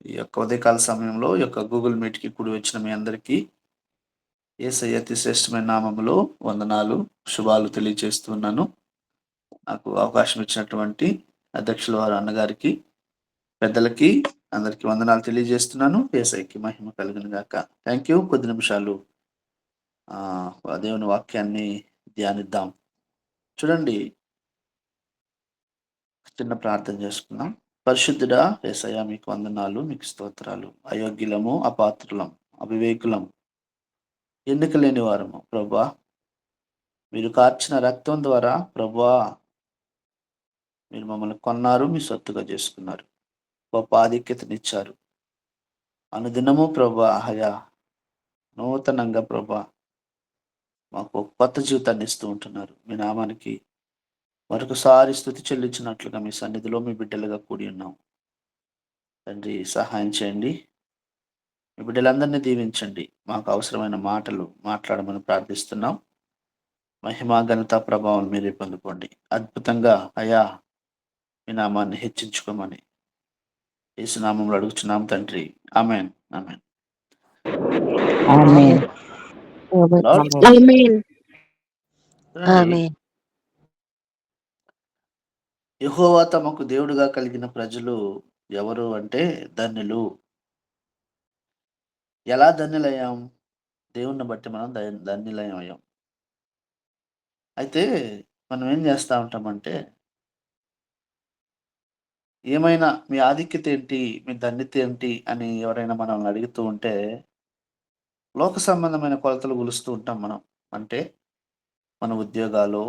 ఈ యొక్క ఉదయకాల సమయంలో ఈ యొక్క గూగుల్ మీట్‌కి కూడి వచ్చిన మీ అందరికీ యేసయ్య అతి శ్రేష్టమైన నామములో వందనాలు, శుభాలు తెలియజేస్తున్నాను. నాకు అవకాశం ఇచ్చినటువంటి అధ్యక్షుల వారు అన్నగారికి, పెద్దలకి అందరికీ వందనాలు తెలియజేస్తున్నాను. యేసయ్యకి మహిమ కలుగును గాక. Thank you. కొద్ది నిమిషాలు దేవుని వాక్యాన్ని ధ్యానిద్దాం. చూడండి, చిన్న ప్రార్థన చేసుకుందాం. పరిశుద్ధుడా యేసయ్య, మీకు వందనాలు, మీకు స్తోత్రాలు. అయోగ్యులము, అపాత్రులం, అవివేకులం, ఎన్నిక లేని వారము ప్రభువా. మీరు కార్చిన రక్తం ద్వారా ప్రభువా, మీరు మమ్మల్ని కొన్నారు, మీ సొత్తుగా చేసుకున్నారు, గొప్ప ఆధిక్యతనిచ్చారు. అనుదినము ప్రభువా అయా, నూతనంగా ప్రభువా మాకు కొత్త జీవితాన్ని ఇస్తూ ఉంటున్నారు. మీ నామానికి మరొకసారి స్తుతి చెల్లించినట్లుగా మీ సన్నిధిలో మీ బిడ్డలుగా కూడి ఉన్నాం. తండ్రి, సహాయం చేయండి. మీ బిడ్డలందరినీ దీవించండి. మాకు అవసరమైన మాటలు మాట్లాడమని ప్రార్థిస్తున్నాం. మహిమ, ఘనత, ప్రభావం మీరే పొందుకోండి. అద్భుతంగా అయా, మీ నామాన్ని హెచ్చించుకోమని యేసు నామములో అడుగుచున్నాం తండ్రి. ఆమేన్. ఆమేన్. ఆమేన్. లార్డ్ ఆమేన్. చూడండి, ఆమేన్. యెహోవా తమకు దేవుడుగా కలిగిన ప్రజలు ఎవరు అంటే ధన్యులు. ఎలా ధన్యులయ్యాం? దేవుణ్ణి బట్టి మనం ధన్యులమయ్యాం. అయితే మనం ఏం చేస్తా ఉంటామంటే, ఏమైనా మీ ఆధిక్యత ఏంటి? మీ ధన్యత ఏంటి? అని ఎవరైనా మనల్ని అడుగుతూ ఉంటే, లోక సంబంధమైన కొలతలు కొలుస్తూ ఉంటాం మనం. అంటే మన ఉద్యోగాలో,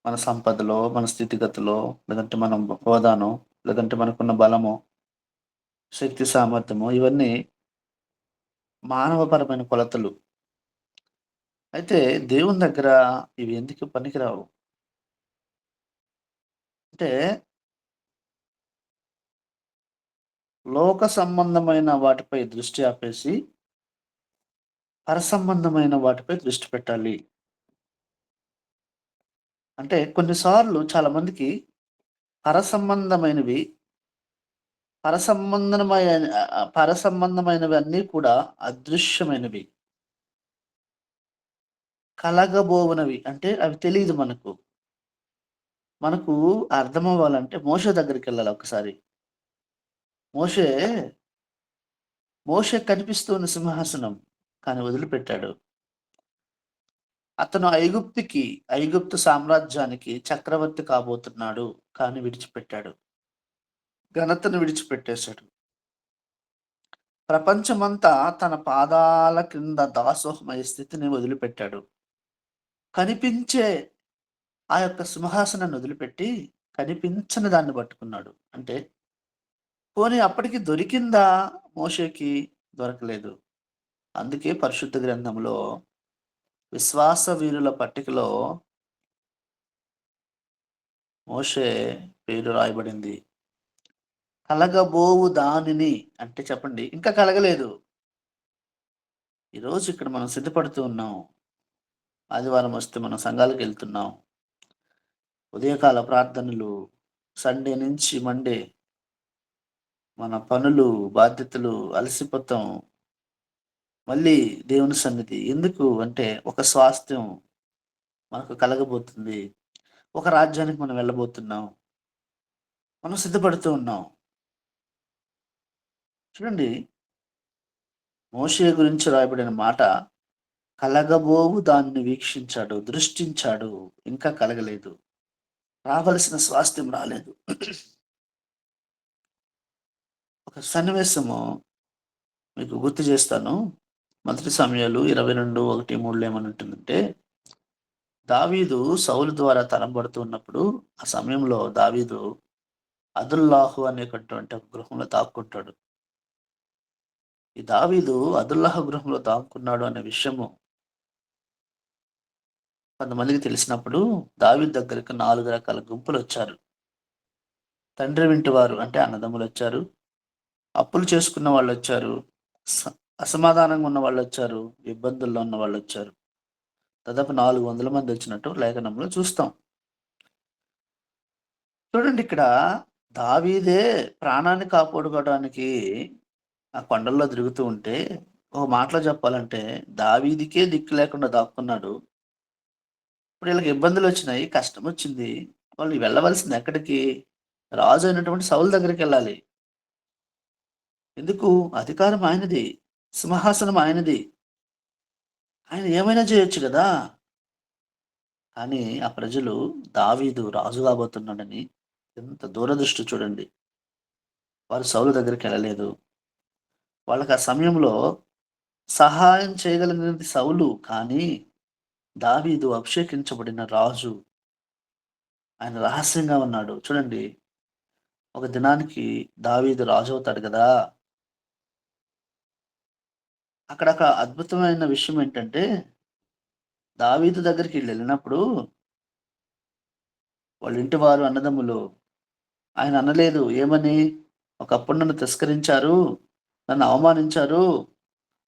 మన సంపదలో, మన స్థితిగతిలో, లేదంటే మనం హోదానో, లేదంటే మనకున్న బలమో, శక్తి సామర్థ్యమో, ఇవన్నీ మానవపరమైన కొలతలు. అయితే దేవుని దగ్గర ఇవి ఎందుకు పనికిరావు? అంటే లోక సంబంధమైన వాటిపై దృష్టి ఆపేసి, పరసంబంధమైన వాటిపై దృష్టి పెట్టాలి. అంటే కొన్నిసార్లు చాలా మందికి పరసంబంధమైనవి, పరసంబంధమైనవన్నీ కూడా అదృశ్యమైనవి, కలగబోవునవి. అంటే అవి తెలీదు మనకు. మనకు అర్థమవ్వాలంటే మోషే దగ్గరికెళ్ళాలి ఒకసారి. మోషే, మోషే కనిపిస్తున్న సింహాసనం కానీ వదిలిపెట్టాడు. అతను ఐగుప్తు సామ్రాజ్యానికి చక్రవర్తి కాబోతున్నాడు కానీ విడిచిపెట్టాడు. ఘనతను విడిచిపెట్టేశాడు. ప్రపంచమంతా తన పాదాల క్రింద దాసోహమయ్యే స్థితిని వదిలిపెట్టాడు. కనిపించే ఆ యొక్క సింహాసనాన్ని వదిలిపెట్టి కనిపించని దాన్ని పట్టుకున్నాడు. అంటే పోనీ అప్పటికి దొరికిందా? మోషేకి దొరకలేదు. అందుకే పరిశుద్ధ గ్రంథంలో విశ్వాస వీరుల పట్టికలో మోషే పేరు రాయబడింది. కలగబోవు దానిని, అంటే చెప్పండి, ఇంకా కలగలేదు. ఈరోజు ఇక్కడ మనం సిద్ధపడుతూ ఉన్నాం. ఆదివారం వస్తే మనం సంఘాలకు వెళ్తున్నాం. ఉదయకాల ప్రార్థనలు, సండే నుంచి మండే మన పనులు, బాధ్యతలు, అలసిపోతాం. మళ్ళీ దేవుని సన్నిధి. ఎందుకు అంటే ఒక స్వాస్థ్యం మనకు కలగబోతుంది. ఒక రాజ్యానికి మనం వెళ్ళబోతున్నాం. మనం సిద్ధపడుతూ ఉన్నాం. చూడండి, మోషే గురించి రాయబడిన మాట, కలగబోవు దాన్ని వీక్షించాడు, దృష్టించాడు, ఇంకా కలగలేదు. రావలసిన స్వాస్థ్యం రాలేదు. ఒక సన్నివేశము మీకు గుర్తు చేస్తాను. మొదటి సమయాలు 22:1-3 ఏమని ఉంటుందంటే, దావీదు సౌలు ద్వారా తరంబడుతూ ఉన్నప్పుడు ఆ సమయంలో దావీదు అదుల్లాహు అనేటటువంటి ఒక గృహంలో దాక్కుంటాడు. ఈ దావీదు అదుల్లాహు గృహంలో దాక్కున్నాడు అనే విషయము కొంతమందికి తెలిసినప్పుడు దావీదు దగ్గరకు 4 రకాల గుంపులు వచ్చారు. తండ్రి వింటివారు అంటే అన్నదమ్ములు వచ్చారు, అప్పులు చేసుకున్న వాళ్ళు వచ్చారు, అసమాధానంగా ఉన్న వాళ్ళు వచ్చారు, ఇబ్బందుల్లో ఉన్న వాళ్ళు వచ్చారు. దాదాపు 400 మంది వచ్చినట్టు లేఖనంలో చూస్తాం. చూడండి, ఇక్కడ దావీదే ప్రాణాన్ని కాపాడుకోవడానికి ఆ కొండల్లో తిరుగుతూ ఉంటే, ఒక మాటలో చెప్పాలంటే దావీదుకే దిక్కు లేకుండా దాక్కున్నాడు. ఇప్పుడు ఈళ్ళకి ఇబ్బందులొచ్చినాయి, కష్టమొచ్చింది. వాళ్ళు వెళ్ళవలసింది ఎక్కడికి? రాజు అయినటువంటి సౌలు దగ్గరికెళ్ళాలి. ఎందుకు? అధికారం ఆయనది. సింహాసనం ఆయనది. ఆయన ఏమైనా చేయొచ్చు గదా! కానీ ఆ ప్రజలు దావీదు రాజు కాబోతున్నాడని ఎంత దూరదృష్టి చూడండి. వారు సౌలు దగ్గరికెళ్ళలేదు. వాళ్ళకి ఆ సమయంలో సహాయం చేయగలిగినది సౌలు. కానీ దావీదు అభిషేకించబడిన రాజు. ఆయన రహస్యంగా ఉన్నాడు. చూడండి, ఒక దినానికి దావీదు రాజవుతాడు గదా! అక్కడ ఒక అద్భుతమైన విషయం ఏంటంటే, దావీదు దగ్గరికి ఈళ్ళెళ్ళినప్పుడు వాళ్ళ ఇంటి వారు అన్నదమ్ములు ఆయన అనలేదు. ఏమని? ఒకప్పుడు నన్ను తిరస్కరించారు. నన్ను అవమానించారు.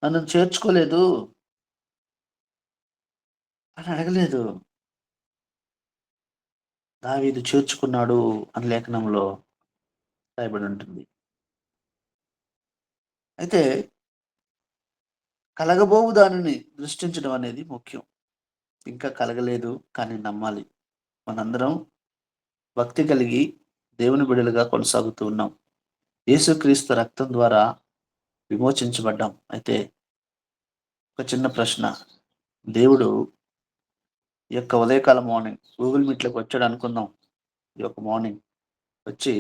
నన్ను చేర్చుకోలేదు అని అడగలేదు. దావీదు చేర్చుకున్నాడు అని లేఖనంలో రాయబడి ఉంటుంది. అయితే కలగబోవు దానిని దృష్టించడం అనేది ముఖ్యం. ఇంకా కలగలేదు కానీ నమ్మాలి. మనందరం భక్తి కలిగి దేవుని బిడ్డలుగా కొనసాగుతూ ఉన్నాం. యేసుక్రీస్తు రక్తం ద్వారా విమోచించబడ్డాం. అయితే ఒక చిన్న ప్రశ్న. దేవుడు ఈ యొక్క ఉదయకాల మార్నింగ్ గూగుల్ మీట్‌లోకి వచ్చాడనుకుందాం. ఈ యొక్క మార్నింగ్ వచ్చి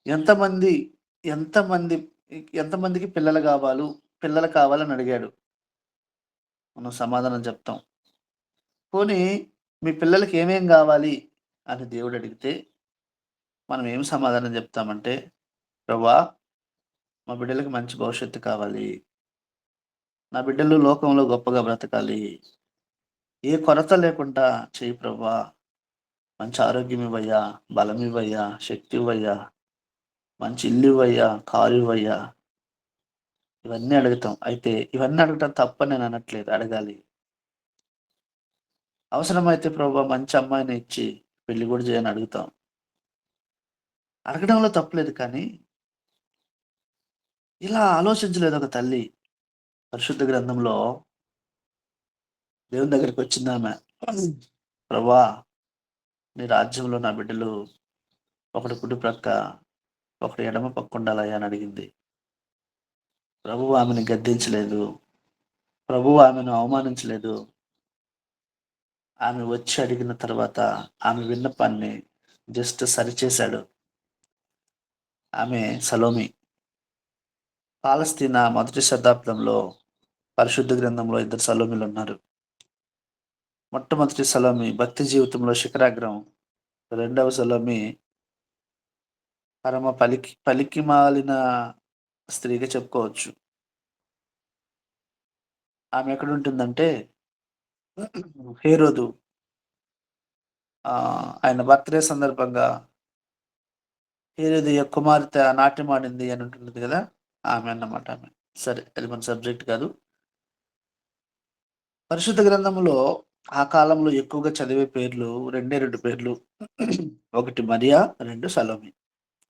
ఎంతమంది, ఎంతమంది ఎంతమందికి పిల్లలు కావాలని అడిగాడు. మనం సమాధానం చెప్తాం. పోనీ మీ పిల్లలకి ఏమేం గావాలి అని దేవుడు అడిగితే మనం ఏం సమాధానం చెప్తామంటే, ప్రభువా మా బిడ్డలకి మంచి భవిష్యత్తు కావాలి. నా బిడ్డలు లోకంలో గొప్పగా బ్రతకాలి. ఏ కొరత లేకుండా చెయ్యి ప్రభువా. మంచి ఆరోగ్యం ఇవ్వయ్యా, బలం ఇవ్వయ్యా, శక్తి ఇవ్వయ్యా, మంచి ఇల్లు ఇవ్వయ్యా, కారు ఇవ్వయ్యా. ఇవన్నీ అడుగుతాం. అయితే ఇవన్నీ అడగటం తప్పని నేను అనట్లేదు. అడగాలి. అవసరమైతే ప్రభువా మంచి అమ్మాయిని ఇచ్చి పెళ్లి కూడా చేయని అడుగుతాం. అడగడంలో తప్పులేదు కానీ, ఇలా ఆలోచించలేదు ఒక తల్లి. పరిశుద్ధ గ్రంథంలో దేవుని దగ్గరికొచ్చిందామె. ప్రభువా నీ రాజ్యంలో నా బిడ్డలు ఒకడు కుడి ప్రక్క, ఒకడు ఎడమ పక్క ఉండాలయ్యా అని అడిగింది. ప్రభువు ఆమెను గద్దించలేదు. ప్రభువు ఆమెను అవమానించలేదు. ఆమె వచ్చి అడిగిన తర్వాత ఆమె విన్నపాన్ని జస్ట్ సరిచేశాడు. ఆమె సలోమి. పాలస్తీనా మొదటి శతాబ్దంలో పరిశుద్ధ గ్రంథంలో ఇద్దరు సలోమిలున్నారు. మొట్టమొదటి సలోమి భక్తి జీవితంలో శిఖరాగ్రం. రెండవ సలోమి పరమ పలికిమాలిన స్త్రీగా చెప్పుకోవచ్చు. ఆమె ఎక్కడుంటుందంటే హేరోదు ఆయన బర్త్‌డే సందర్భంగా హేరోది యొక్క కుమార్తె నాట్యమాడింది అని ఉంటుంది గదా! ఆమె అన్నమాట ఆమె. సరే అది మన సబ్జెక్ట్ కాదు. పరిశుద్ధ గ్రంథంలో ఆ కాలంలో ఎక్కువగా చదివే పేర్లు రెండే 2 పేర్లు. ఒకటి మరియా, 2 సలోమి.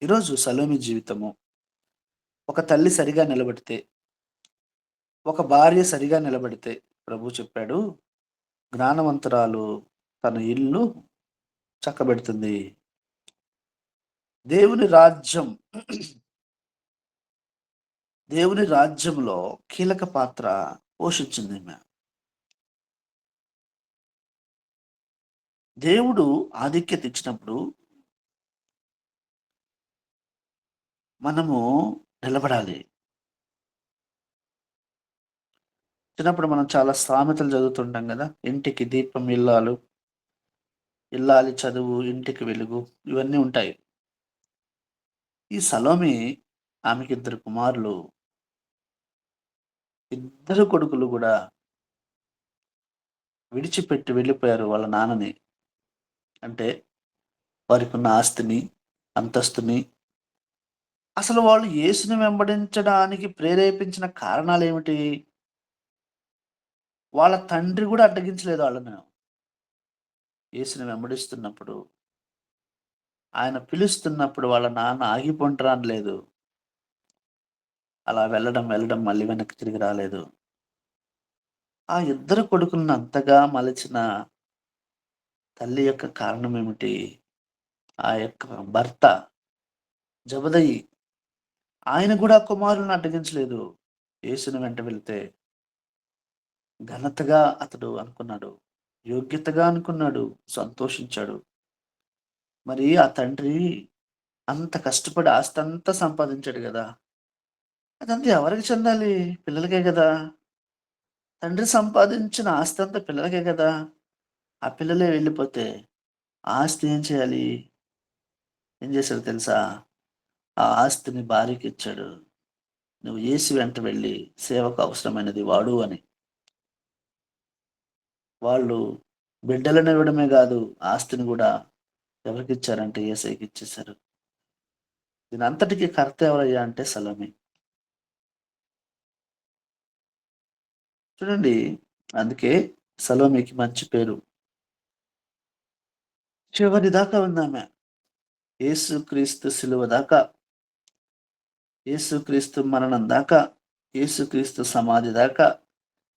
ఈరోజు సలోమి జీవితము ఒక తల్లి సరిగా నిలబడితే, ఒక భార్య సరిగా నిలబడితే ప్రభువు చెప్పాడు, జ్ఞానవంతురాలు తన ఇల్లు చక్కబెడుతుంది. దేవుని రాజ్యం దేవుని రాజ్యంలో కీలక పాత్ర పోషించిందీమె. దేవుడు ఆధిక్యత ఇచ్చినప్పుడు మనము నిలబడాలి. చిన్నప్పుడు మనం చాలా సామెతలు చదువుతుంటాం గదా! ఇంటికి దీపం ఇల్లాలు, ఇల్లాలి చదువు ఇంటికి వెలుగు ఇవన్నీ ఉంటాయి. ఈ సలోమి ఆమెకిద్దరు కుమారులు. ఇద్దరు కొడుకులు గూడా విడిచిపెట్టి వెళ్ళిపోయారు వాళ్ళ నాన్నని. అంటే వారికున్న ఆస్తిని, అంతస్తుని అసలు వాళ్ళు యేసుని వెంబడించడానికి ప్రేరేపించిన కారణాలేమిటి? వాళ్ళ తండ్రి గూడా అడ్డగించలేదు ఆళ్ళను. యేసుని వెంబడిస్తున్నప్పుడు. ఆయన పిలుస్తున్నప్పుడు వాళ్ళ నాన్న ఆగిపొంటరా అనలేదు. అలా వెళ్ళడం మళ్ళీ వెనక్కి తిరిగి రాలేదు. ఆ ఇద్దరు కొడుకులను అంతగా మలచిన తల్లి యొక్క కారణమేమిటి? ఆ యొక్క భర్త జబదయి ఆయన గూడా కుమారులను అడ్డగించలేదు. యేసుని వెంట వెళ్తే ఘనతగా అతడు అనుకున్నాడు. యోగ్యతగా అనుకున్నాడు. సంతోషించాడు. మరి ఆ తండ్రి అంత కష్టపడి ఆస్తంతా సంపాదించాడు గదా! అదంతా ఎవరికి చెందాలి? పిల్లలకే గదా! తండ్రి సంపాదించిన ఆస్తంతా పిల్లలకే గదా! ఆ పిల్లలే వెళ్ళిపోతే, ఆ ఆస్తి ఏం చేయాలి? ఏం చేశాడో తెలుసా? ఆ ఆస్తిని భార్యకిచ్చాడు. నువ్వు యేసు వెంట వెళ్లి సేవకు అవసరమైనది వాడు అని. వాళ్ళు బిడ్డలనివ్వడమే గాదు, ఆస్తిని గూడా ఎవరికిచ్చారంటే యేసయ్యకిచ్చేశారు. దీనంతటికి కర్త ఎవరయ్యా అంటే సలోమి. చూడండి, అందుకే సలోమికి మంచి పేరు. చివరి దాకా ఉందామె. యేసుక్రీస్తు శిలువ దాకా, యేసుక్రీస్తు మరణం దాకా, యేసుక్రీస్తు సమాధి దాకా,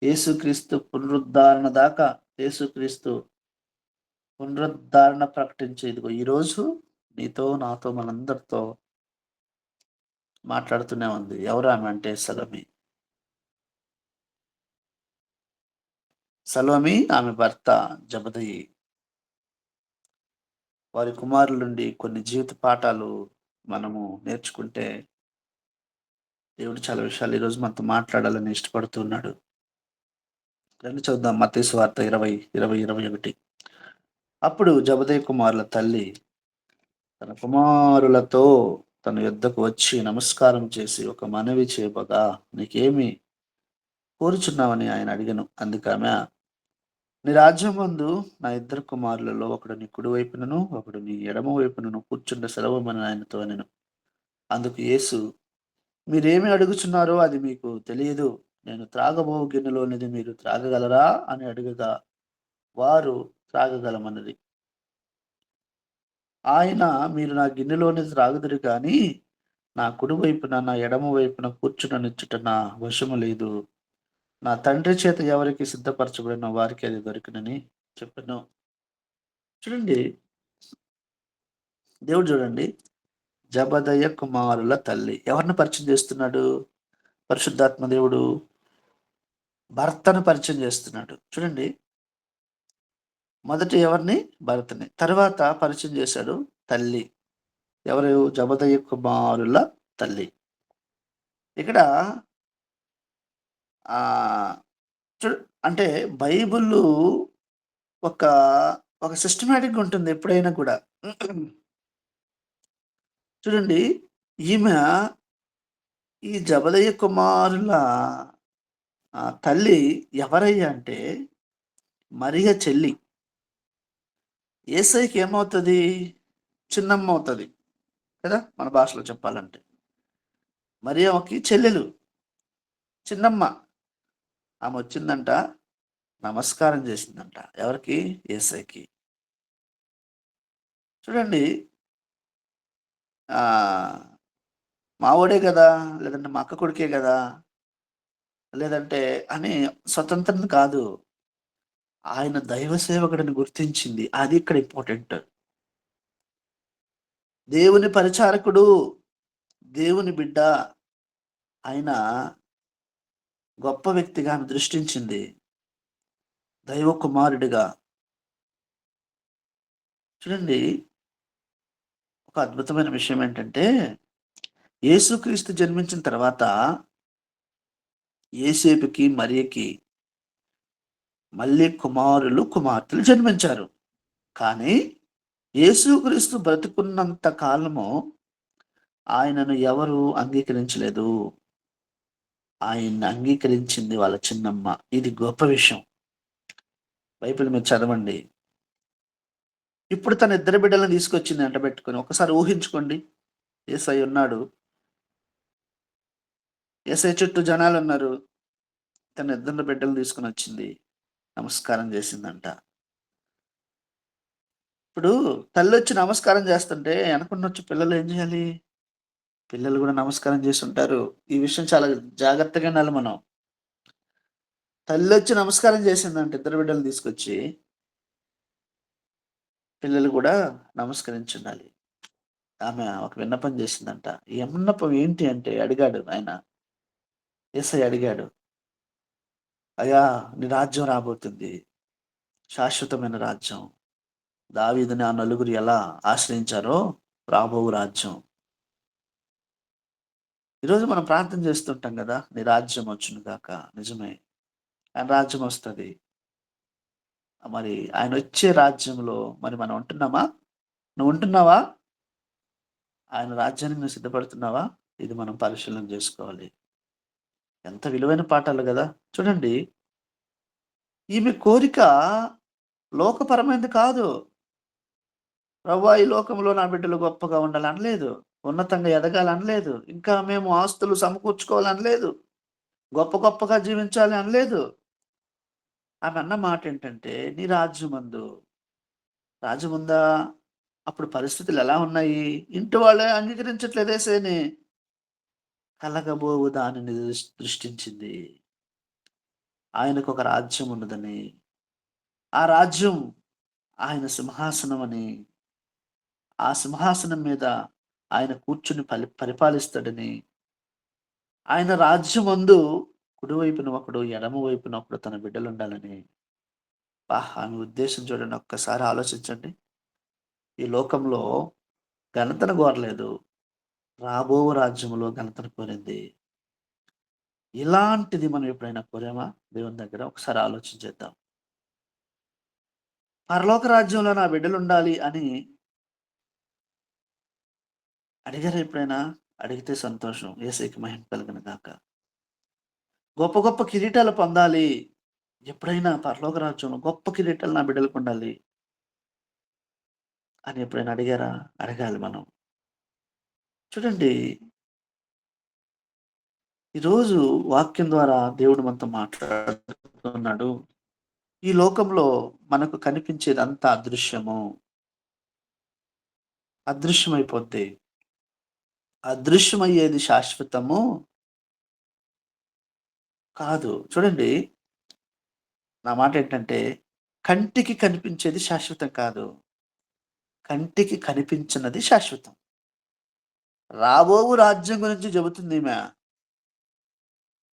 యేసుక్రీస్తు పునరుద్ధరణ దాకా, యేసుక్రీస్తు పునరుద్ధరణ ప్రకటించే ఇదిగో ఈరోజు నీతో, నాతో, మనందరితో మాట్లాడుతూనే ఉంది. ఎవరామె అంటే సలోమి. సలోమి ఆమె భర్త జబదయి. వారి కుమారుల నుండి కొన్ని జీవిత పాఠాలు మనము నేర్చుకుంటే, దేవుడు చాలా విషయాలు ఈరోజు మనతో మాట్లాడాలని ఇష్టపడుతున్నాడు. రండి చూద్దాం మత్తయి సువార్త 20:21. అప్పుడు జెబెదయి కుమారుల తల్లి తన కుమారులతో తన యొద్దకు వచ్చి నమస్కారం చేసి ఒక మనవి చేయబోగా, నీకేమి కోరుచున్నావని ఆయన అడిగెను. అందుకామె, నీ రాజ్యమందు నా ఇద్దరు కుమారులలో ఒకడు నీ కుడి వైపునను, ఒకడు నీ ఎడమ వైపునను కూర్చుండ సెలవుమని ఆయనతో అనెను. అందుకు యేసు, మీరేమి అడుగుచున్నారో అది మీకు తెలియదు. నేను త్రాగబోవు గిన్నెలోనిది మీరు త్రాగగలరా అని అడుగగా, వారు త్రాగగలమన్నది. ఆయన, మీరు నా గిన్నెలోనిది త్రాగుదురు గాని, నా కుడి వైపున, నా ఎడమ వైపున కూర్చుననిచ్చుట నా వశము లేదు. నా తండ్రి చేత ఎవరికి సిద్ధపరచబడిన వారికి అది దొరికినని చెప్పెను. చూడండి, దేవుడు చూడండి, జబదయ కుమారుల తల్లి. ఎవరిని పరిచయం చేస్తున్నాడు? పరిశుద్ధాత్మ దేవుడు భర్తను పరిచయం చేస్తున్నాడు. చూడండి, మొదట ఎవరిని? భరతని. తర్వాత పరిచయం చేశాడు తల్లి. ఎవరు? జబదయి కుమారుల తల్లి. ఇక్కడ ఆహ్, చూడు, అంటే బైబిలు ఒక, ఒక సిస్టమాటిక్‌గా ఉంటుంది ఎప్పుడైనా కూడా. చూడండి, ఈమె ఈ జబదయి కుమారుల తల్లి ఎవరయ్యా అంటే మరియ చెల్లి. యేసయ్యకి ఏమవుతది? చిన్నమ్మ అవుతది కదా! మన భాషలో చెప్పాలంటే. మరియమ్మకి చెల్లెలు, చిన్నమ్మ. ఆమొచ్చిందంట, నమస్కారం చేసిందంట. ఎవరికి? యేసయ్యకి. చూడండి, ఆహ్, మావోడే గదా! లేదంటే మా అక్క కొడుకే గదా! లేదంటే అని స్వతంత్రత కాదు. ఆయన దైవ సేవకుడని గుర్తించింది. అది ఇక్కడ ఇంపార్టెంట్. దేవుని పరిచారకుడు, దేవుని బిడ్డ, ఆయన గొప్ప వ్యక్తిగా ఆమె దృష్టించింది. దైవ కుమారుడిగా. చూడండి, ఒక అద్భుతమైన విషయం ఏంటంటే, యేసుక్రీస్తు జన్మించిన తర్వాత యేసేపుకి, మరియకి మళ్ళీ కుమారులు, కుమార్తెలు జన్మించారు. కానీ యేసుక్రీస్తు బ్రతికున్నంత కాలము ఆయనను ఎవరు అంగీకరించలేదు. ఆయన్ని అంగీకరించింది వాళ్ళ చిన్నమ్మ. ఇది గొప్ప విషయం. బైబిల్ మీరు చదవండి. ఇప్పుడు తన ఇద్దరు బిడ్డలను తీసుకొచ్చింది ఎంటబెట్టుకొని. ఒకసారి ఊహించుకోండి. యేసయ్య ఉన్నాడు. యేసయ్య చుట్టూ జనాలున్నారు. తన ఇద్దరు బిడ్డలను తీసుకొనొచ్చింది. నమస్కారం చేసిందంట. ఇప్పుడు తల్లొచ్చి నమస్కారం చేస్తుంటే ఎనకున్నొచ్చి పిల్లలు ఏం చేయాలి? పిల్లలు గూడా నమస్కారం చేసుంటారు. ఈ విషయం చాలా జాగ్రత్తగా వినాలి మనం. తల్లొచ్చి నమస్కారం చేసిందంట ఇద్దరు బిడ్డల్ని తీసుకొచ్చి, పిల్లలు గూడా నమస్కరించుండాలి. ఆమె ఒక విన్నపం చేసిందంట. ఈ విన్నపం ఏంటి అంటే అడిగాడు ఆయన. యేసయ్య అడిగాడు. "అయ్యా! నీ రాజ్యం రాబోతుంది. శాశ్వతమైన రాజ్యం. దావీదుని ఆ నలుగురు ఎలా ఆశ్రయించారో రాబోవు రాజ్యం." ఈరోజు మనం ప్రార్థన చేస్తుంటాం గదా! నీ రాజ్యం వచ్చును గాక. నిజమే. ఆయన రాజ్యం వస్తది. మరి ఆయనొచ్చే రాజ్యంలో మరి మనం ఉంటున్నామా? నువ్వు ఉంటున్నావా? ఆయన రాజ్యానికి నువ్వు సిద్ధపడుతున్నావా? ఇది మనం పరిశీలన జేసుకోవాలి. ఎంత విలువైన పాఠాలు గదా! చూడండి, ఈమె కోరిక లోకపరమైనది కాదు. ప్రభువా! ఈ లోకంలో నా బిడ్డలు గొప్పగా ఉండాలి అనలేదు. ఉన్నతంగా ఎదగాలనలేదు. ఇంకా మేము ఆస్తులు సమకూర్చుకోవాలనలేదు. గొప్ప గొప్పగా జీవించాలి అనలేదు. ఆమె అన్న మాటేంటంటే, "నీ రాజ్యమందు" రాజ్యముందా? అప్పుడు పరిస్థితులెలా ఉన్నాయి? ఇంటి వాళ్ళే అంగీకరించట్లేదు యేసయ్యని. కలగబోవు దానిని దృష్టించింది. ఆయనకొక రాజ్యం ఉన్నదని, ఆ రాజ్యం ఆయన సింహాసనమని, ఆ సింహాసనం మీద ఆయన కూర్చొని పరిపాలిస్తాడని, ఆయన రాజ్యమందు కుడివైపున ఒకడు, ఎడమ వైపున ఒకడు తన బిడ్డలుండాలని. ఆమె ఉద్దేశ్యం చూడండి, ఒక్కసారి ఆలోచించండి. ఈ లోకంలో ఘనతను కోరలేదు. రాబో రాజ్యములో ఘనతను కోరింది. ఇలాంటిది మనం ఎప్పుడైనా కోరామా దేవుని దగ్గర? ఒకసారి ఆలోచించేద్దాం. పరలోక రాజ్యంలో నా బిడ్డలుండాలి అని అడిగారా ఎప్పుడైనా? అడిగితే సంతోషం. యేసయ్యకి మహిమ కలుగును గాక. గొప్ప గొప్ప కిరీటాలు పొందాలి. ఎప్పుడైనా పరలోక రాజ్యంలో గొప్ప కిరీటాలు నా బిడ్డలకుండాలి అని ఎప్పుడైనా అడిగారా? అడగాలి మనం. చూడండి, ఈరోజు వాక్యం ద్వారా దేవుడు మనతో మాట్లాడుతున్నాడు. ఈ లోకంలో మనకు కనిపించేదంతా అదృశ్యము. అదృశ్యమైపోద్ది. అదృశ్యమయ్యేది శాశ్వతము కాదు. చూడండి, నా మాటేంటంటే, కంటికి కనిపించేది శాశ్వతం కాదు. కంటికి కనిపించనిది శాశ్వతం. రాబోవు రాజ్యం గురించి చెబుతుందీమె.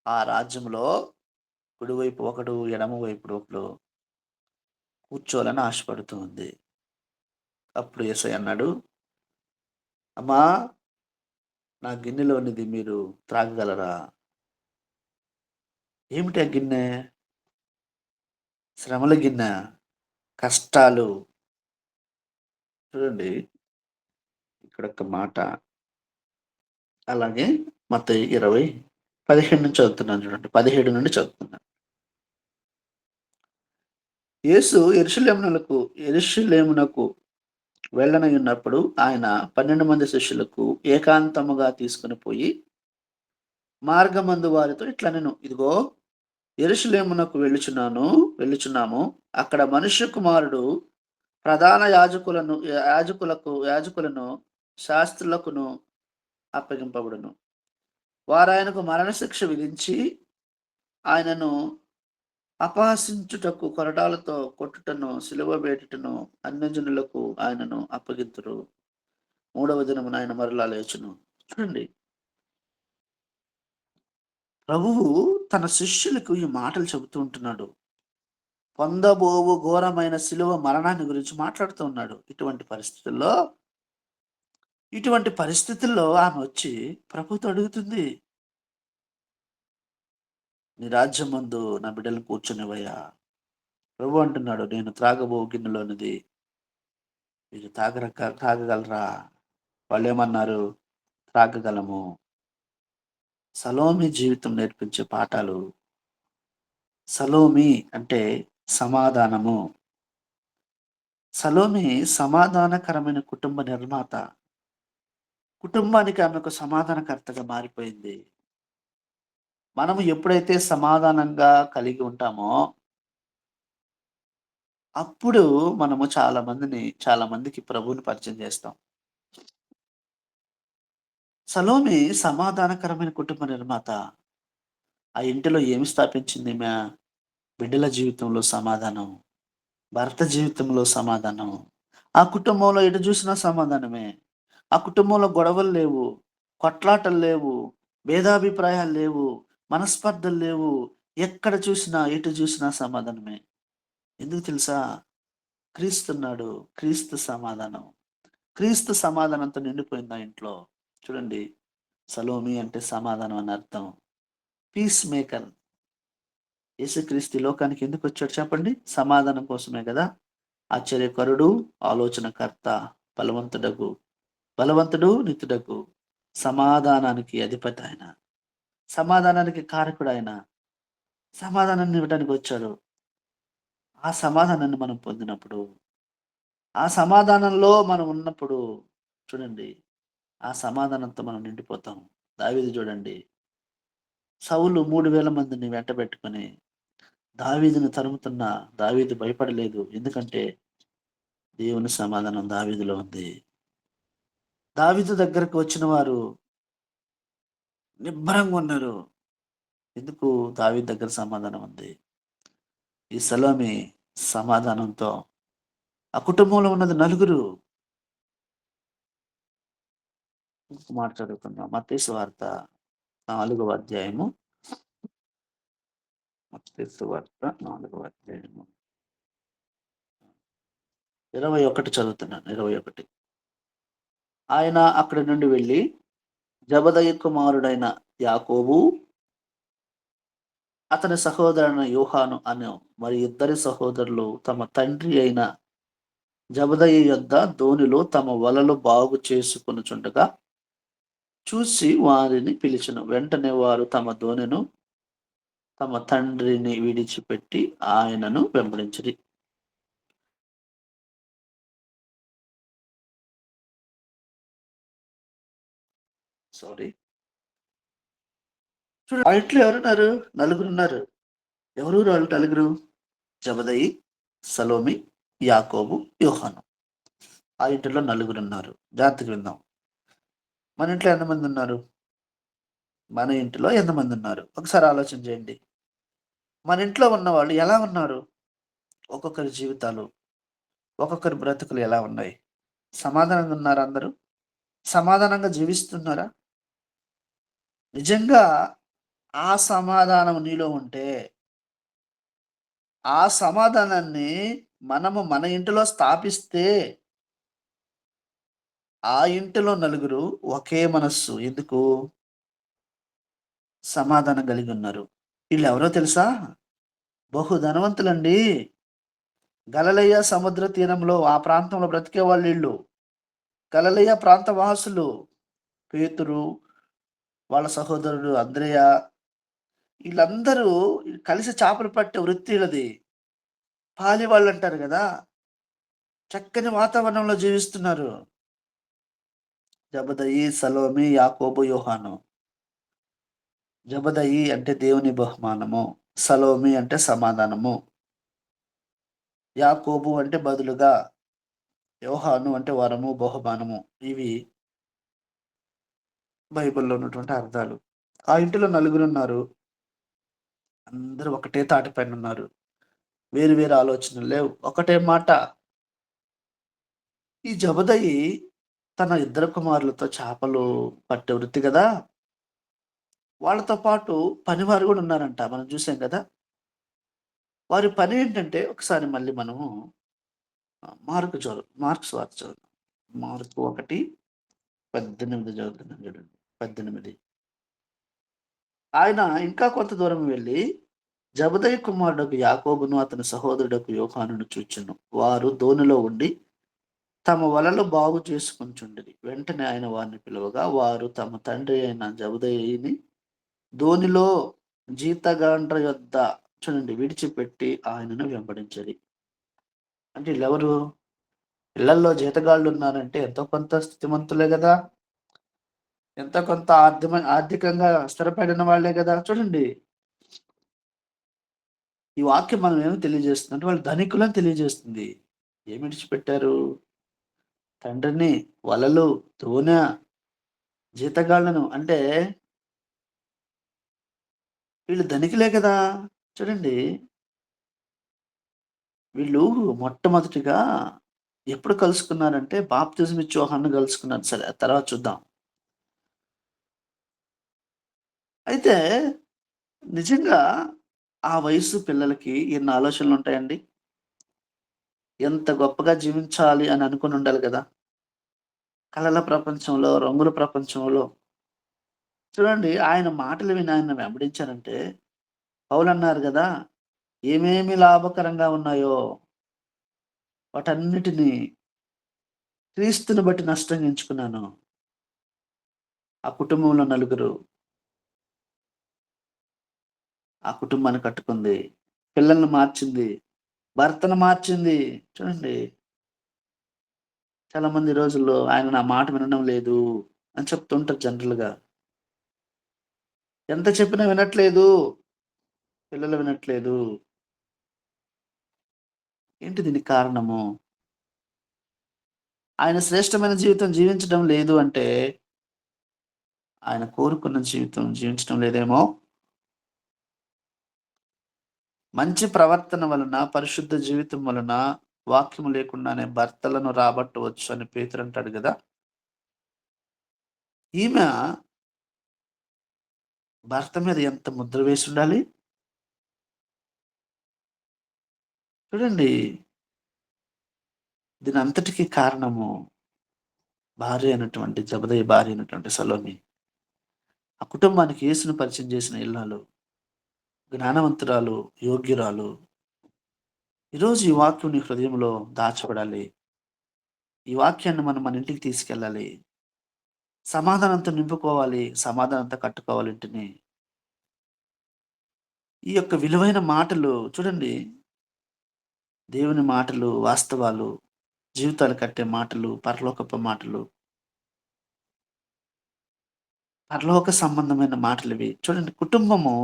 ఆ రాజ్యంలో కుడివైపు ఒకడు, ఎడమ వైపున ఒకడు కూర్చోవాలని ఆశపడుతూ ఉంది. అప్పుడు యేసయ్య అన్నాడు, "అమ్మా! నా గిన్నెలోనిది మీరు త్రాగగలరా?" ఏమిటి ఆ గిన్నె? శ్రమల గిన్నె, కష్టాలు. చూడండి, ఇక్కడొక మాట. అలాగే మత్తయి 20:15 నుంచి చదువుతున్నాను చూడండి. 17 నుండి చదువుతున్నాను. యేసు యెరూషలేమునకు వెళ్ళనయున్నప్పుడు ఆయన 12 మంది శిష్యులకు ఏకాంతముగా తీసుకొని పోయి మార్గమందు వారితో ఇట్లనెను. ఇదిగో, యెరూషలేమునకు వెళ్ళుచున్నాము. అక్కడ మనుష్య కుమారుడు ప్రధాన యాజకులను శాస్త్రులకును అప్పగింపబడును. వారాయనకు మరణశిక్ష విధించి ఆయనను అపహసించుటకు కొరడాలతో కొట్టుటను, సిలువ వేటుటను అన్యజనులకు ఆయనను అప్పగింతురు. మూడవ దినమున ఆయన మరలా లేచును. చూడండి, ప్రభువు తన శిష్యులకు ఈ మాటలు చెబుతూ ఉంటున్నాడు. పొందబోవు ఘోరమైన శిలువ మరణాన్ని గురించి మాట్లాడుతూ ఉన్నాడు. ఇటువంటి పరిస్థితుల్లో ఆమె వచ్చి ప్రభువుతో అడుగుతుంది. నీ రాజ్యమందు నా బిడ్డలను కూర్చొనివయ్యా. ప్రభు అంటున్నాడు, నేను త్రాగబో గిన్నెలోనిది మీరు తాగగలరా? వాళ్ళేమన్నారు? త్రాగగలము. సలోమి జీవితం నేర్పించే పాఠాలు. సలోమి అంటే సమాధానము. సలోమి సమాధానకరమైన కుటుంబ నిర్మాత. కుటుంబానికి ఆమె ఒక సమాధానకర్తగా మారిపోయింది. మనము ఎప్పుడైతే సమాధానంగా కలిగి ఉంటామో అప్పుడు మనము చాలా మందికి ప్రభువుని పరిచయం చేస్తాం. సలోమి సమాధానకరమైన కుటుంబ నిర్మాత. ఆ ఇంటిలో ఏమి స్థాపించిందీమె? బిడ్డల జీవితంలో సమాధానం, భర్త జీవితంలో సమాధానం. ఆ కుటుంబంలో ఎటు జూసినా సమాధానమే. ఆ కుటుంబంలో గొడవలు లేవు, కొట్లాటలు లేవు, భేదాభిప్రాయాలు లేవు, మనస్పర్ధలు లేవు. ఎక్కడ చూసినా, ఎటు జూసినా సమాధానమే. ఎందుకు తెలుసా? క్రీస్తున్నాడు. క్రీస్తు సమాధానం. క్రీస్తు సమాధానంతో నిండిపోయింది ఆ ఇంట్లో. చూడండి, సలోమి అంటే సమాధానం అని అర్థం. Piece maker. యేసుక్రీస్తు ఈ లోకానికి ఎందుకొచ్చాడు చెప్పండి? సమాధానం కోసమే గదా! ఆశ్చర్యకరుడు, ఆలోచనకర్త, బలవంతుడగు బలవంతుడు, నిత్యుడగు, సమాధానానికి అధిపతాయన. సమాధానానికి కారకుడాయన. సమాధానాన్ని ఇవ్వడానికి వచ్చాడు. ఆ సమాధానాన్ని మనం పొందినప్పుడు, ఆ సమాధానంలో మనం ఉన్నప్పుడు చూడండి, ఆ సమాధానంతో మనం నిండిపోతాం. దావీదు చూడండి, సౌలు 3000 మందిని వెంటబెట్టుకొని దావీదును తరుముతున్న దావీదు భయపడలేదు. ఎందుకంటే దేవుని సమాధానం దావీదులో ఉంది. దావీదు దగ్గరకు వచ్చిన వారు నిబ్బరంగా ఉన్నారు. ఎందుకు? దావీదు దగ్గర సమాధానం ఉంది. ఈ సలోమి సమాధానంతో ఆ కుటుంబంలో ఉన్నది నలుగురు. ఇంకొక మాట చదువుకుందాం. మత్తయి సువార్త 4వ అధ్యాయము. మత్తయి సువార్త 4వ అధ్యాయము. 21 చదువుతున్నాను. 21. ఆయన అక్కడి నుండి వెళ్ళి జెబెదయి కుమారుడైన యాకోబు, అతని సహోదరుడైన యోహాను అను మరి ఇద్దరి సహోదరులు తమ తండ్రి అయిన జెబెదయి యొద్ద దోణిలో తమ వలలు బాగు చేసుకొనుచుండగా చూసి వారిని పిలిచెను. వెంటనే వారు తమ దోణెను తమ తండ్రిని విడిచిపెట్టి ఆయనను వెంబడించిరి. సారీ. చూడు, ఆ ఇంట్లో ఎవరున్నారు? నలుగురున్నారు. ఎవరు వాళ్ళు నలుగురు? జెబెదయి, సలోమి, యాకోబు, యోహాను. ఆ ఇంటిలో నలుగురున్నారు. జాగ్రత్తగా విందాం. మన ఇంట్లో ఎంతమంది ఉన్నారు? మన ఇంటిలో ఎంతమంది ఉన్నారు? ఒకసారి ఆలోచన చేయండి. మన ఇంట్లో ఉన్నవాళ్ళు ఎలా ఉన్నారు? ఒక్కొక్కరి జీవితాలు, ఒక్కొక్కరి బ్రతుకులు ఎలా ఉన్నాయి? సమాధానంగా ఉన్నారా అందరూ? సమాధానంగా జీవిస్తున్నారా? నిజంగా ఆ సమాధానం నీలో ఉంటే, ఆ సమాధానాన్ని మనము మన ఇంటిలో స్థాపిస్తే, ఆ ఇంటిలో నలుగురు ఒకే మనస్సు. ఎందుకు? సమాధానం కలిగి ఉన్నారు. ఈళ్ళెవరో తెలుసా? బహు ధనవంతులండి. గలిలయ సముద్ర తీరంలో ఆ ప్రాంతంలో బ్రతికేవాళ్ళీళ్ళు. గలిలయ ప్రాంత వాసులు. పేతురు, వాళ్ళ సహోదరుడు అంద్రెయ, ఈళ్ళందరూ కలిసి చేపలు పట్టే వృత్తి ఈళ్ళది. పాలివాళ్ళంటారు గదా! చక్కని వాతావరణంలో జీవిస్తున్నారు. జెబెదయి, సలోమి, యాకోబు, యోహాను. జెబెదయి అంటే దేవుని బహుమానము. సలోమి అంటే సమాధానము. యాకోబు అంటే బదులుగా. యోహాను అంటే వరము, బహుమానము. ఇవి బైబిల్‌లో ఉన్నటువంటి అర్థాలు. ఆ ఇంటిలో నలుగురున్నారు. అందరూ ఒకటే తాటి పైనున్నారు. వేరు వేరు ఆలోచనలు లేవు. ఒకటే మాట. ఈ జబదయి తన ఇద్దరు కుమారులతో చేపలు పట్టే వృత్తి గదా! వాళ్ళతో పాటు పనివారు గూడా ఉన్నారంట. మనం జూసాం గదా! వారి పనేంటంటే ఒకసారి మళ్ళీ మనము మార్కు సువార్త చదువుదాం. మార్కు 1:18 చదువుతున్నాం చూడండి. 18. ఆయన ఇంకా కొంత దూరం వెళ్లి జెబెదయి కుమారుడగు యాకోబును, అతని సహోదరుడగు యోహానును చూచెను. వారు దోణిలో ఉండి తమ వలలు బాగు చేసుకొనుచుండిరి. వెంటనే ఆయన వారిని పిలువగా, వారు తమ తండ్రి అయిన జెబెదయిని దోణిలో జీతగాండ్ర యొద్ద చూడండి విడిచిపెట్టి ఆయనను వెంబడించిరి. అంటే ఈళ్ళెవరు? ఇళ్ళల్లో జీతగాళ్ళున్నారంటే ఎంతో కొంత స్థితిమంతులే గదా! ఎంతో కొంత ఆర్థికంగా స్థిరపడిన వాళ్ళే గదా! చూడండి. ఈ వాక్యం మనం ఏమి తెలియజేస్తుంది అంటే వాళ్ళు ధనికులని తెలియజేస్తుంది. ఏమి విడిచిపెట్టారు? తండ్రిని, వలలు, దోణ, జీతగాళ్ళను అంటే వీళ్ళు ధనికులే కదా! చూడండి, వీళ్ళు మొట్టమొదటిగా ఎప్పుడు కలుసుకున్నారంటే బాప్తిజం ఇచ్చి యోహాన్ను కలుసుకున్నారు. సరే, ఆ తర్వాత చూద్దాం. అయితే నిజంగా ఆ వయస్సు పిల్లలకి ఎన్ని ఆలోచనలుంటాయండి? ఎంత గొప్పగా జీవించాలి అని అనుకుని ఉండాలి గదా! కలల ప్రపంచంలో, రంగుల ప్రపంచంలో చూడండి, ఆయన మాటలు విని ఆయన్ని వెంబడించారంటే పౌలన్నారు గదా! ఏమేమి లాభకరంగా ఉన్నాయో వాటన్నిటిని క్రీస్తుని బట్టి నష్టంగా ఎంచుకున్నాను. ఆ కుటుంబంలో నలుగురు, ఆ కుటుంబాన్ని కట్టుకుంది. పిల్లల్ని మార్చింది. భర్తను మార్చింది. చూడండి, చాలామంది ఈ రోజుల్లో ఆయన నా మాట వినడం లేదు అని చెప్తుంటారు జనరల్‌గా. ఎంత చెప్పినా వినట్లేదు. పిల్లలు వినట్లేదు. ఏంటి దీనికి కారణము? ఆయన శ్రేష్టమైన జీవితం జీవించడం లేదు అంటే, ఆయన కోరుకున్న జీవితం జీవించడం లేదేమో! మంచి ప్రవర్తన వలన, పరిశుద్ధ జీవితం వలన, వాక్యము లేకుండానే భర్తలను రాబట్టవచ్చు అని పేతురంటాడు గదా! ఈమె భర్త మీద ఎంత ముద్ర వేసుండాలి? చూడండి, దీనంతటికి కారణము భార్య అయినటువంటి జెబెదయి భార్య అయినటువంటి సలోమి. ఆ కుటుంబానికి యేసుని పరిచయం చేసిన ఇల్లాలు, జ్ఞానవంతురాలు, యోగ్యురాలు. ఈరోజు ఈ వాక్యం నీ హృదయంలో దాచబడాలి. ఈ వాక్యాన్ని మనం మన ఇంటికి తీసుకెళ్ళాలి. సమాధానంతో నింపుకోవాలి. సమాధానంతో కట్టుకోవాలి ఇంటిని. ఈ యొక్క విలువైన మాటలు చూడండి, దేవుని మాటలు, వాస్తవాలు, జీవితాలు కట్టే మాటలు, పరలోకపు మాటలు, పరలోక సంబంధమైన మాటలివి. చూడండి, కుటుంబము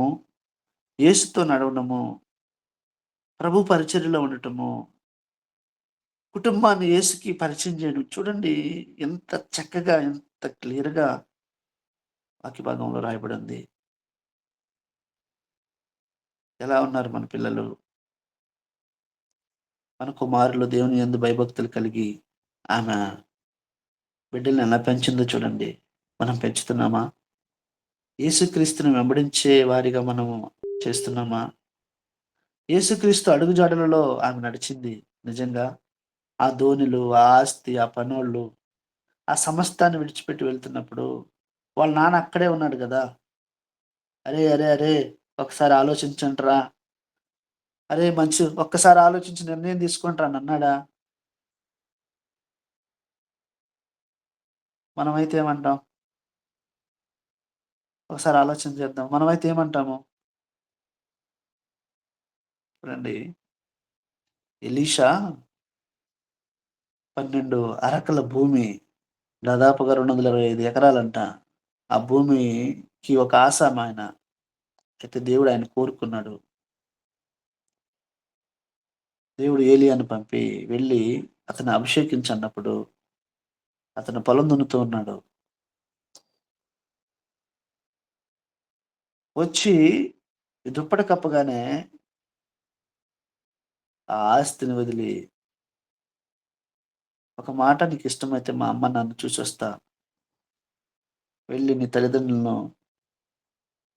యేసుతో నడవడము, ప్రభు పరిచర్యలో ఉండటము, కుటుంబాన్ని యేసుకి పరిచయం చేయడం. చూడండి, ఎంత చక్కగా, ఎంత క్లియర్‌గా వాక్య భాగంలో రాయబడింది. ఎలా ఉన్నారు మన పిల్లలు? మన కుమారులు దేవుని యందు భయభక్తులు కలిగి, ఆమె బిడ్డల్ని ఎలా పెంచిందో చూడండి. మనం పెంచుతున్నామా? యేసుక్రీస్తుని వెంబడించే వారిగా మనము చేస్తున్నామా? యేసుక్రీస్తు అడుగుజాడలలో ఆమె నడిచింది. నిజంగా ఆ ధోనిలు, ఆ ఆస్తి, ఆ పనోళ్ళు, ఆ సమస్తాన్ని విడిచిపెట్టి వెళ్తున్నప్పుడు వాళ్ళ నాన్న అక్కడే ఉన్నాడు గదా! "అరే! అరే! అరే! ఒకసారి ఆలోచించండ్రా. అరే! ఒక్కసారి ఆలోచించి నిర్ణయం తీసుకోండ్రా" అని అన్నాడా? మనమైతే ఏమంటాం? ఒకసారి ఆలోచన చేద్దాం. మనమైతే ఏమంటాము? చూడండి, ఎలీషా 12 అరకల భూమి, దాదాపుగా 225 ఎకరాలంట. ఆ భూమికి ఒక ఆసామాయన. అయితే దేవుడు ఆయన కోరుకున్నాడు. దేవుడు ఏలీయాను పంపి, "వెళ్లి అతన్ని అభిషేకించన్నప్పుడు" అతను పొలం దున్నుతూ ఉన్నాడు. వచ్చి ఈ దుప్పటి కప్పగానే ఆ ఆస్తిని వదిలి, "ఒక మాట నీకిష్టమైతే మా అమ్మ, నాన్న చూసొస్తా. వెళ్లి నీ తల్లిదండ్రులను"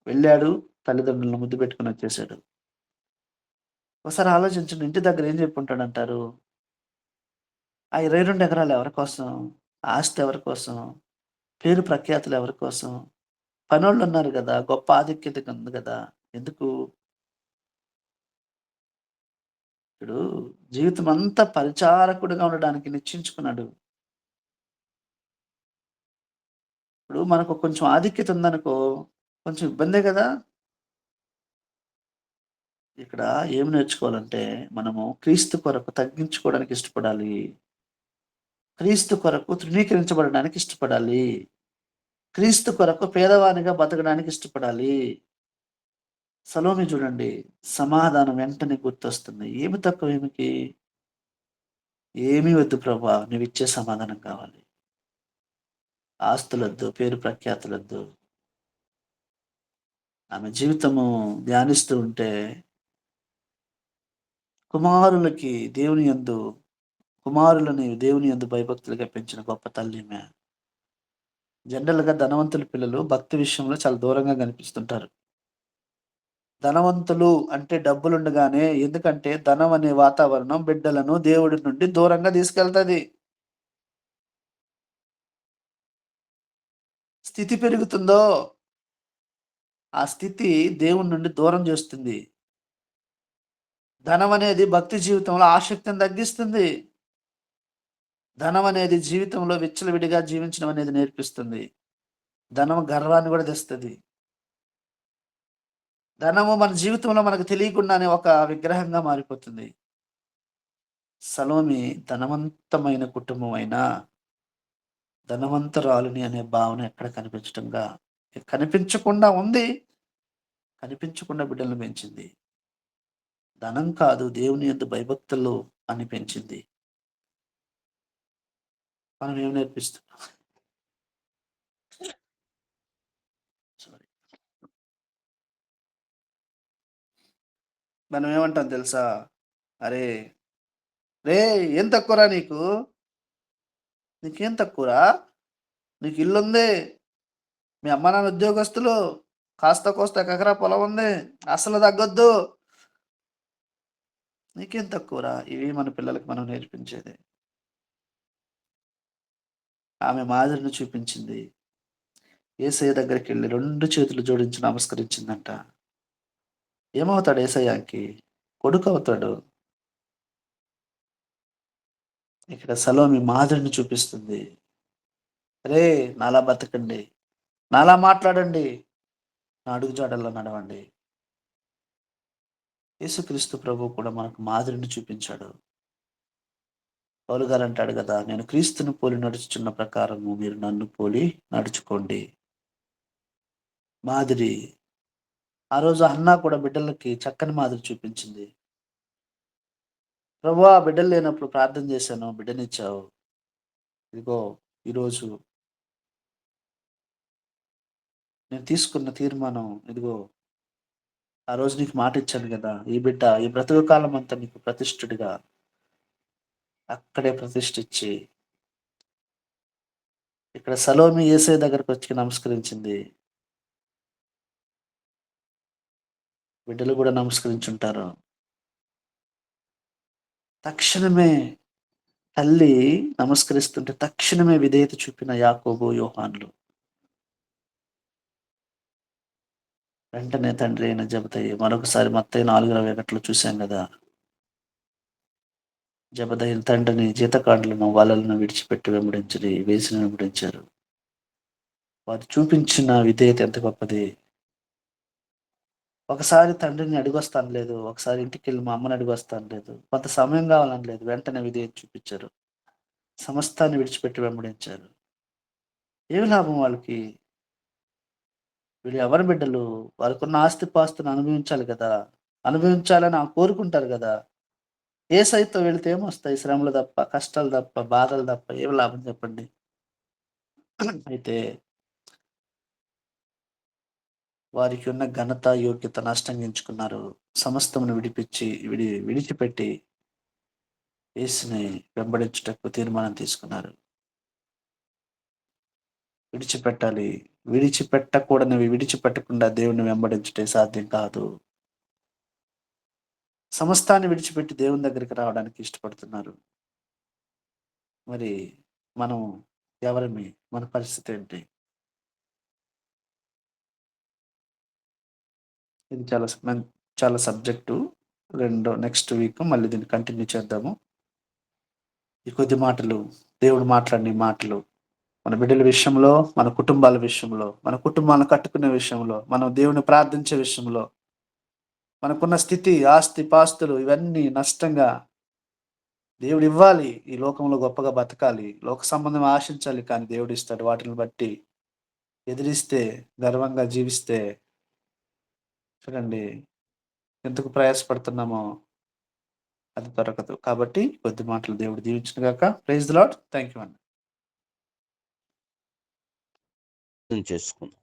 వెళ్ళాడు. తల్లిదండ్రులను ముద్దు పెట్టుకొనొచ్చేసాడు. ఒకసారి ఆలోచించండి, ఇంటి దగ్గర ఏం జెప్పుంటాడంటారు? ఆ 22 ఎకరాలు ఎవరి కోసం? ఆ ఆస్తి ఎవరి కోసం? పేరు ప్రఖ్యాతులు ఎవరి కోసం? పనోళ్ళున్నారు గదా! గొప్ప ఆధిక్యత ఉంది గదా! ఎందుకు? ఇప్పుడు జీవితమంతా పరిచారకుడిగా ఉండడానికి నిశ్చయించుకున్నాడు. ఇప్పుడు మనకు కొంచెం ఆధిక్యత ఉందనుకో, కొంచెం ఇబ్బందే గదా! ఇక్కడ ఏం నేర్చుకోవాలంటే, మనము క్రీస్తు కొరకు తగ్గించుకోవడానికి ఇష్టపడాలి. క్రీస్తు కొరకు తృణీకరించబడడానికి ఇష్టపడాలి. క్రీస్తు కొరకు పేదవానిగా బతకడానికి ఇష్టపడాలి. సలోమి చూడండి, సమాధానం వెంటనే గుర్తొస్తుంది. ఏమి తక్కువ ఈమెకి? "ఏమీ వద్దు ప్రభా! నువ్విచ్చే సమాధానం కావాలి. ఆస్తులొద్దు, పేరు ప్రఖ్యాతులొద్దు." ఆమె జీవితము ధ్యానిస్తూ ఉంటే, కుమారులకి దేవుని యందు కుమారులని దేవుని యందు భయభక్తులుగా పెంచిన గొప్ప తల్లీమె. జనరల్‌గా ధనవంతుల పిల్లలు భక్తి విషయంలో చాలా దూరంగా కనిపిస్తుంటారు. ధనవంతులు అంటే డబ్బులుండగానే, ఎందుకంటే ధనం అనే వాతావరణం బిడ్డలను దేవుడి నుండి దూరంగా తీసుకెళ్తది. స్థితి పెరుగుతుందో, ఆ స్థితి దేవుని నుండి దూరం చేస్తుంది. ధనం అనేది భక్తి జీవితంలో ఆసక్తిని తగ్గిస్తుంది. ధనం అనేది జీవితంలో విచ్చలవిడిగా జీవించడం అనేది నేర్పిస్తుంది. ధనం గర్వాన్ని కూడా తెస్తది. ధనము మన జీవితంలో మనకు తెలియకుండానే ఒక విగ్రహంగా మారిపోతుంది. సలోమి ధనవంతమైన కుటుంబం అయినా, ధనవంతురాలిని అనే భావన ఎక్కడ కనిపించకుండా ఉంది. కనిపించకుండా బిడ్డలను పెంచింది. ధనం కాదు, దేవుని యందు భయభక్తులు అని పెంచింది. మనం ఏం నేర్పిస్తున్నాం? సారీ. మనం ఏమంటాం తెలుసా? "అరే! రేయ్! ఏం తక్కువరా నీకు? నీకేం తక్కువరా? నీకు ఇల్లుంది. మీ అమ్మ నాన్న ఉద్యోగస్తులు. కాస్తో కోస్తో ఒక ఎకరా పొలం ఉంది. అసలు తగ్గొద్దు. నీకేం తక్కువరా?" ఇవి మన పిల్లలకి మనం నేర్పించేది. ఆమె మాదిరిని చూపించింది. యేసయ్య దగ్గరికెళ్ళి 2 చేతులు జోడించి నమస్కరించిందంట. ఏమవుతాడు యేసయ్యకి? కొడుకవుతాడు. ఇక్కడ సలోమి మాదిరిని చూపిస్తుంది. "రేయ్! నాలా బతకండి. నాలా మాట్లాడండి. నా అడుగుజాడల్లో నడవండి." యేసుక్రీస్తు ప్రభువు కూడా మనకు మాదిరిని చూపించాడు. పౌలు గారు అంటాడు గదా! "నేను క్రీస్తుని పోలి నడుచుచున్న ప్రకారము మీరు నన్ను పోలి నడుచుకోండి." మాదిరి. ఆ రోజు హన్నా కూడా బిడ్డలకి చక్కని మాదిరి చూపించింది. "ప్రభువా! బిడ్డలు లేనప్పుడు ప్రార్థన చేశాను. బిడ్డనిచ్చావు. ఇదిగో ఈరోజు నేను తీసుకున్న తీర్మానం ఇదిగో ఆ రోజు నీకు మాటిచ్చాను గదా! ఈ బ్రతుకు కాలమంతా నీకు ప్రతిష్ఠుడిగా అక్కడే ప్రతిష్ఠించి." ఇక్కడ సలోమి యేసయ్య దగ్గరకొచ్చి నమస్కరించింది. బిడ్డలు గూడా నమస్కరించుంటారు. తక్షణమే తల్లి నమస్కరిస్తుంటే తక్షణమే విధేయత చూపిన యాకోబు, యోహానులు. వెంటనే తండ్రి అయిన జెబెదయి మరొకసారి మత్తయి 4:21 చూసాం గదా! జెబెదయి తండ్రిని జీతకాండ్లను, వలలను విడిచిపెట్టి వెంబడించిరి, వేసిన వెంబడించారు. వారు చూపించిన విధేయత ఎంత గొప్పది. ఒకసారి తండ్రిని అడిగొస్తానలేదు. ఒకసారి ఇంటికెళ్ళి మా అమ్మని అడిగొస్తానలేదు. కొంత సమయం గావాలనలేదు. వెంటనే విధేయత చూపిచ్చారు. సమస్తాన్ని విడిచిపెట్టి వెంబడించారు. ఏమి లాభం వాళ్ళకి? వీళ్ళు ఎవరి బిడ్డలు? వాళ్ళకున్న ఆస్తిపాస్తులను అనుభవించాలి గదా! అనుభవించాలని కోరుకుంటారు గదా! యేసయ్యతో వెళితే ఏమొస్తాయి? శ్రమలు తప్ప, కష్టాలు తప్ప, బాధలు తప్ప ఏమి లాభం చెప్పండి? అయితే వారికి ఉన్న ఘనత, యోగ్యత నష్టంగా ఎంచుకున్నారు. సమస్తమును విడిచిపెట్టి యేసుని వెంబడించుటకు తీర్మానం తీసుకున్నారు. విడిచిపెట్టాలి. విడిచిపెట్టకూడనివి విడిచిపెట్టకుండా దేవుడిని వెంబడించుటే సాధ్యం కాదు. సమస్తాన్ని విడిచిపెట్టి దేవుని దగ్గరికి రావడానికి ఇష్టపడుతున్నారు. మరి మనం ఎవరిమి? మన పరిస్థితి ఏంటి? ఇది చాలా సబ్జెక్టు. నెక్స్ట్ వీక్ మళ్ళీ దీన్ని కంటిన్యూ చేద్దాము. ఈ కొద్ది మాటలు, దేవుడు మాట్లాడిన ఈ మాటలు మన బిడ్డల విషయంలో, మన కుటుంబాల విషయంలో, మన కుటుంబాలను కట్టుకునే విషయంలో, మనం దేవుని ప్రార్థించే విషయంలో, మనకున్న స్థితి, ఆస్తి, పాస్తులు ఇవన్నీ నష్టంగా దేవుడివ్వాలి. ఈ లోకంలో గొప్పగా బతకాలి. లోక సంబంధం ఆశించాలి కానీ దేవుడిస్తాడు. వాటిని బట్టి ఎదిరిస్తే, గర్వంగా జీవిస్తే చూడండి ఎందుకు ప్రయాసపడుతున్నామో అది దొరకదు. కాబట్టి కొద్ది మాటలు దేవుడు దీవించిన గాక. Praise the Lord. Thank you అండి. చేసుకుందాం.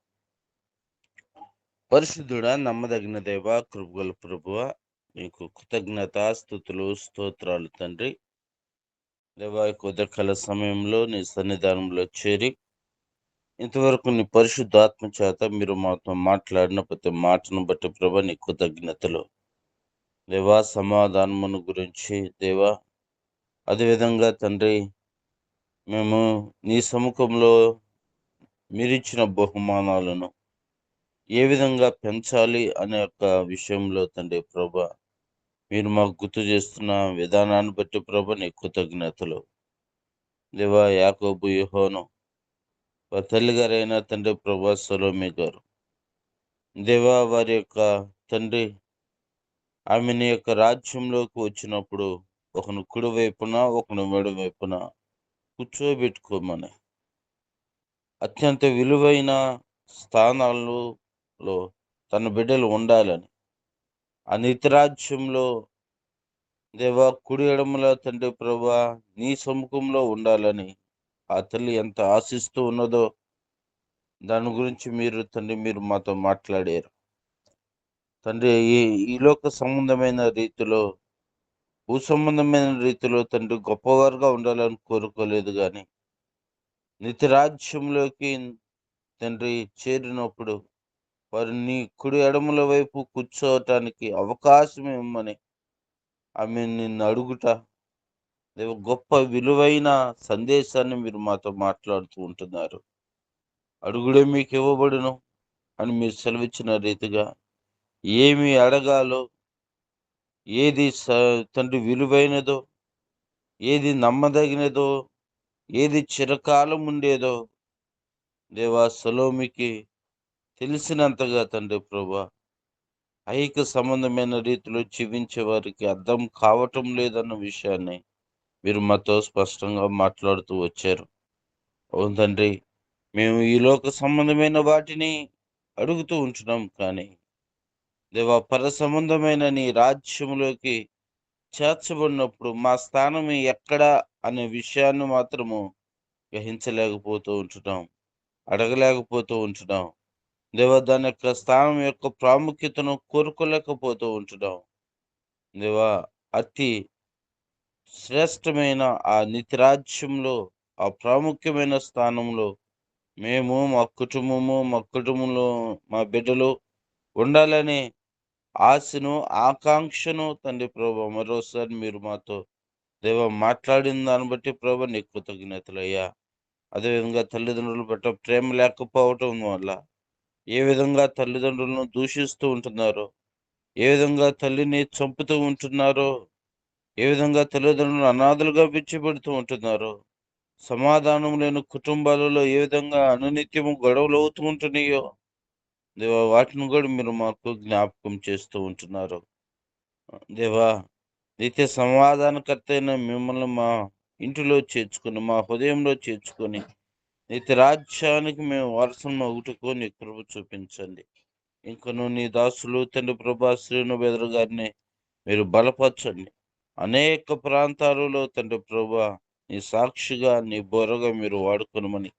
పరిశుద్ధుడా, నమ్మదగిన దేవ, కృపగల ప్రభువ, నీకు కృతజ్ఞత, స్తుతులు, స్తోత్రాలు తండ్రి. దేవా, ఉదయకాల సమయంలో నీ సన్నిధానంలో చేరి ఇంతవరకు నీ పరిశుద్ధాత్మ చేత మీరు మాతో మాట్లాడిన ప్రతి మాటను బట్టి ప్రభా నీ కృతజ్ఞతలు. దేవా, సమాధానమును గురించి దేవా, అదేవిధంగా తండ్రి మేము నీ సముఖంలో మీరిచ్చిన బహుమానాలను ఏ విధంగా పెంచాలి అనే ఒక విషయంలో తండ్రి ప్రభా మీరు మాకు గుర్తు చేస్తున్న విధానాన్ని బట్టి ప్రభా నీ కృతజ్ఞతలు. దేవా, యాకోబు, యోహాను, వారి తల్లి గారైన తండ్రి ప్రభా సొలొమీ గారు, దేవా వారి యొక్క తండ్రి ఆమె యొక్క రాజ్యంలోకి వచ్చినప్పుడు ఒకను కుడి వైపున ఒకను మెడ వైపున కూర్చోబెట్టుకోమని అత్యంత విలువైన స్థానాలలో తన బిడ్డలు ఉండాలని, ఆ నిత్యరాజ్యంలో దేవా కుడి ఎడమల తండ్రి ప్రభా నీ సముఖంలో ఉండాలని ఆ తల్లి ఎంత ఆశిస్తూ ఉన్నదో దాని గురించి మీరు తండ్రి మీరు మాతో మాట్లాడారు తండ్రి. ఈ లోక సంబంధమైన రీతిలో, భూ సంబంధమైన రీతిలో తండ్రి గొప్పవారుగా ఉండాలని కోరుకోలేదు, కానీ నిత్యరాజ్యంలోకి తండ్రి చేరినప్పుడు వారు నీ కుడి ఎడముల వైపు కూర్చోవటానికి అవకాశం ఇవ్వమని ఆమె నిన్ను అడుగుట గొప్ప విలువైన సందేశాన్ని మీరు మాతో మాట్లాడుతూ ఉంటున్నారు. అడుగుడే మీకు ఇవ్వబడును అని మీరు సెలవిచ్చిన రీతిగా ఏమి అడగాలో, ఏది తండ్రి విలువైనదో, ఏది నమ్మదగినదో, ఏది చిరకాలం ఉండేదో దేవా సొలొమీకి తెలిసినంతగా తండ్రి ప్రభా ఐక సంబంధమైన రీతిలో జీవించే వారికి అర్థం కావటం లేదన్న విషయాన్ని మీరు మాతో స్పష్టంగా మాట్లాడుతూ వచ్చారు. అవును తండ్రి, మేము ఈ లోక సంబంధమైన వాటిని అడుగుతూ ఉంటున్నాం, కానీ దేవా పర సంబంధమైన నీ రాజ్యంలోకి చేర్చబడినప్పుడు మా స్థానం ఎక్కడా అనే విషయాన్ని మాత్రము గ్రహించలేకపోతూ ఉంటున్నాం, అడగలేకపోతూ ఉంటున్నాం. దేవా దాని యొక్క స్థానం యొక్క ప్రాముఖ్యతను కోరుకోలేకపోతూ ఉంటున్నాం. దేవా అతి శ్రేష్టమైన ఆ నిత్యరాజ్యంలో, ఆ ప్రాముఖ్యమైన స్థానంలో మేము, మా కుటుంబంలో మా బిడ్డలు ఉండాలనే ఆశను, ఆకాంక్షను తండ్రి ప్రభా మరోసారి మీరు మాతో దేవా మాట్లాడిన దాన్ని బట్టి ప్రభా నీ కృతజ్ఞతలయ్యా. అదేవిధంగా తల్లిదండ్రుల పట్ల ప్రేమ లేకపోవటం వల్ల ఏ విధంగా తల్లిదండ్రులను దూషిస్తూ ఉంటున్నారో, ఏ విధంగా తల్లిని చంపుతూ ఉంటున్నారో, ఏ విధంగా తల్లిదండ్రులను అనాథలుగా విడిచిపెడుతూ ఉంటున్నారో, సమాధానం లేని కుటుంబాలలో ఏ విధంగా అనునిత్యము గొడవలు అవుతూ ఉంటున్నాయో దేవా వాటిని కూడా మీరు మాకు జ్ఞాపకం చేస్తూ ఉంటున్నారు. దేవా నిత్య సమాధానకర్త అయిన మిమ్మల్ని మా ఇంటిలో చేర్చుకొని, మా హృదయంలో చేర్చుకొని నిత్య రాజ్యానికి మేము వారసం ఒకటికో నీ కృప చూపించండి. ఇంకను నీ దాసులు తండ్రి ప్రభా శ్రీను బెదరు గారిని మీరు బలపరచండి. అనేక ప్రాంతాలలో తండ్రి ప్రభా నీ సాక్షిగా, నీ బోరగా మీరు వాడుకొనమని,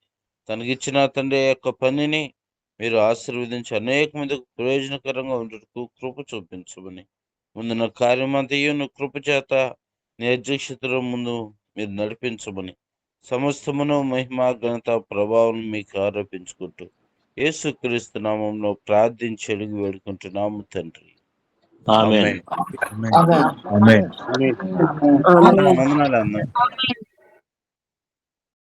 తనకిచ్చిన తండ్రి యొక్క పనిని మీరు ఆశీర్వదించి అనేక మందికి ప్రయోజనకరంగా ఉండటకు కృప చూపించమని, ముందున్న కార్యమంతయు నువ్వు కృప చేత నీ అధ్యక్షతలో ముందు మీరు నడిపించమని, సమస్తమును మహిమ, ఘనత, ప్రభావం మీకు ఆరోపించుకుంటూ యేసుక్రీస్తు నామంలో ప్రార్థించి అడిగి వేడుకుంటున్నాము తండ్రి. ఆమేన్. వందనాలు అన్న.